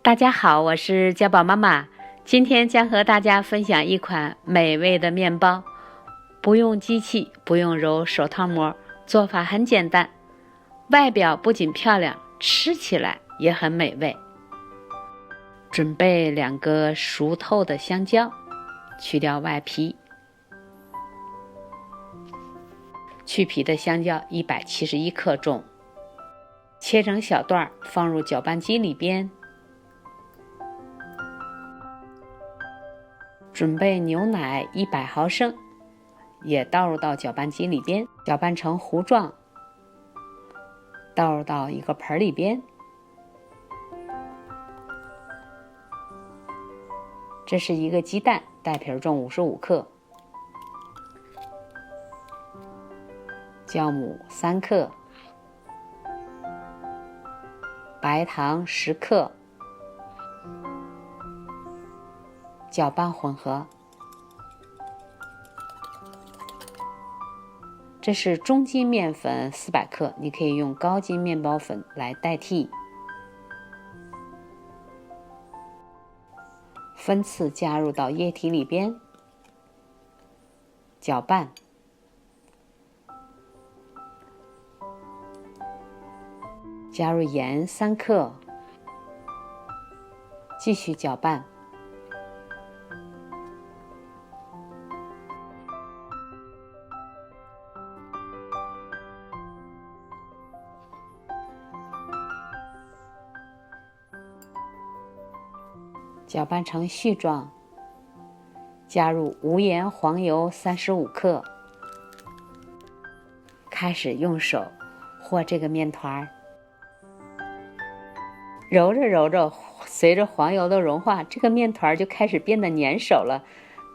大家好，我是家宝妈妈，今天将和大家分享一款美味的面包，不用机器，不用揉手套膜，做法很简单，外表不仅漂亮，吃起来也很美味。准备2个熟透的香蕉，去掉外皮。去皮的香蕉171克重，切成小段，放入搅拌机里边。准备牛奶100毫升，也倒入到搅拌机里边，搅拌成糊状，倒入到一个盆里边。这是一个鸡蛋，带皮重55克，酵母3克，白糖10克，搅拌混合。这是中筋面粉400克，你可以用高筋面包粉来代替。分次加入到液体里边，搅拌。加入盐3克，继续搅拌。搅拌成絮状，加入无盐黄油35克，开始用手和这个面团，揉着揉着，随着黄油的融化，这个面团就开始变得粘手了。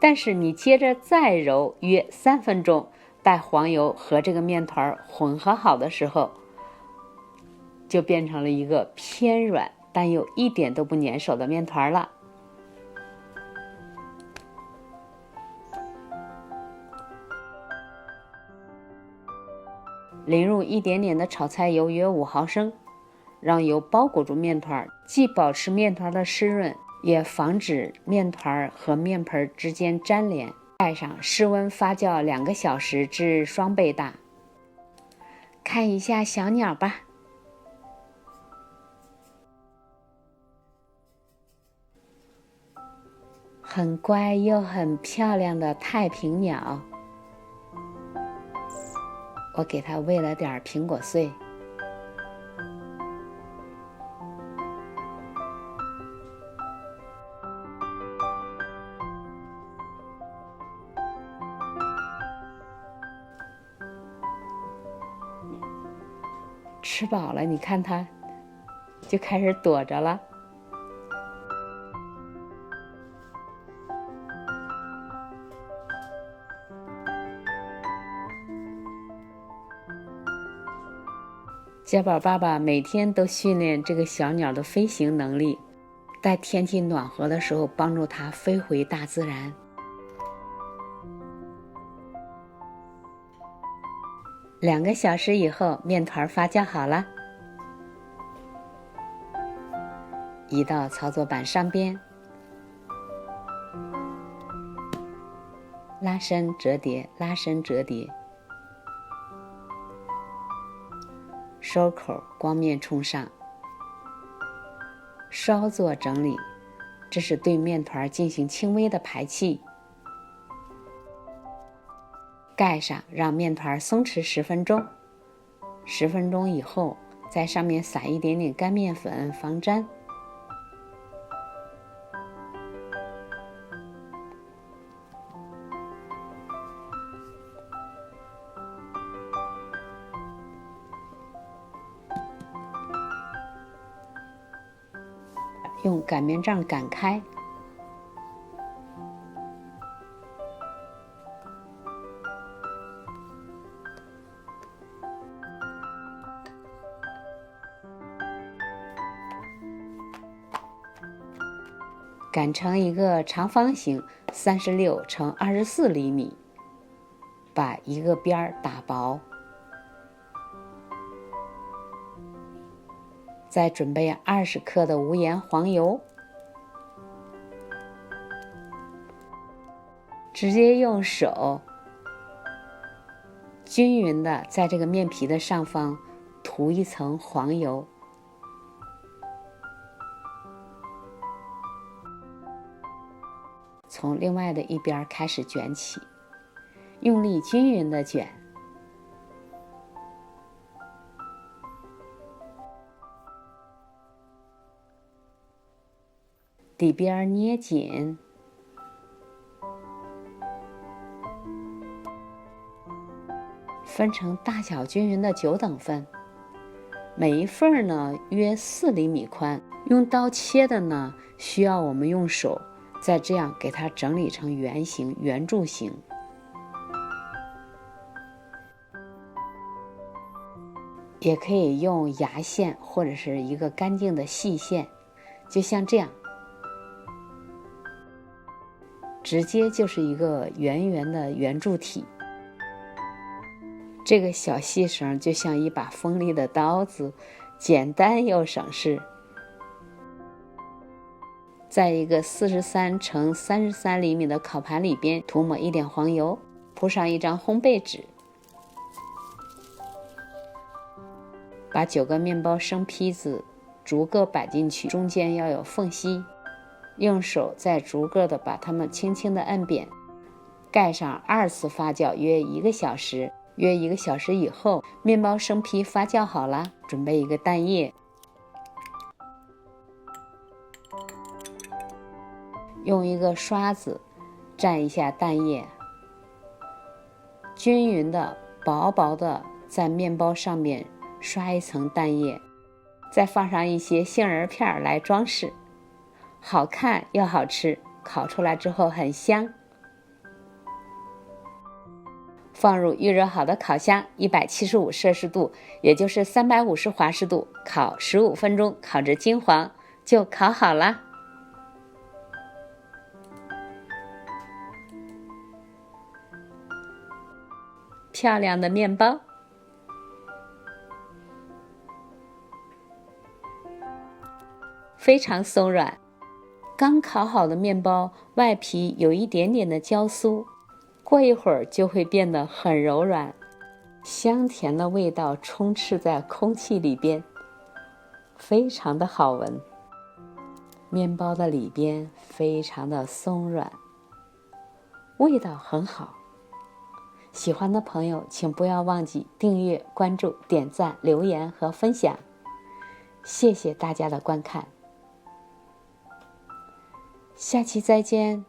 但是你接着再揉约3分钟，待黄油和这个面团混合好的时候，就变成了一个偏软但又一点都不粘手的面团了。淋入一点点的炒菜油，约5毫升，让油包裹住面团，既保持面团的湿润，也防止面团和面盆之间粘连。盖上，室温发酵2个小时至双倍大。看一下小鸟吧，很乖又很漂亮的太平鸟。我给它喂了点苹果碎。吃饱了，你看它就开始躲着了。家宝爸爸每天都训练这个小鸟的飞行能力，在天气暖和的时候帮助它飞回大自然。2个小时以后，面团发酵好了，移到操作板上边，拉伸折叠，拉伸折叠，收口光面冲上，稍作整理，这是对面团进行轻微的排气。盖上，让面团松弛10分钟。10分钟以后，在上面撒一点点干面粉防粘。用擀面杖擀开。擀成一个长方形36乘24厘米，把一个边打薄，再准备20克的无盐黄油，直接用手均匀的在这个面皮的上方涂一层黄油，从另外的一边开始卷起，用力均匀的卷，底边捏紧，分成大小均匀的9等份，每一份呢约4厘米宽。用刀切的呢，需要我们用手再这样给它整理成圆形、圆柱形。也可以用牙线或者是一个干净的细线，就像这样，直接就是一个圆圆的圆柱体。这个小细绳就像一把锋利的刀子，简单又省事。在一个43乘33厘米的烤盘里边涂抹一点黄油，铺上一张烘焙纸，把9个面包生坯子逐个摆进去，中间要有缝隙，用手再逐个的把它们轻轻的按扁，盖上2次发酵约1个小时。约1个小时以后，面包生坯发酵好了，准备一个蛋液，用一个刷子蘸一下蛋液，均匀的薄薄的在面包上面刷一层蛋液，再放上一些杏仁片来装饰，好看又好吃，烤出来之后很香。放入预热好的烤箱，175摄氏度，也就是350华氏度，烤15分钟，烤至金黄就烤好了。漂亮的面包，非常松软。刚烤好的面包外皮有一点点的焦酥，过一会儿就会变得很柔软，香甜的味道充斥在空气里边，非常的好闻。面包的里边非常的松软，味道很好。喜欢的朋友请不要忘记订阅、关注、点赞、留言和分享，谢谢大家的观看，下期再见。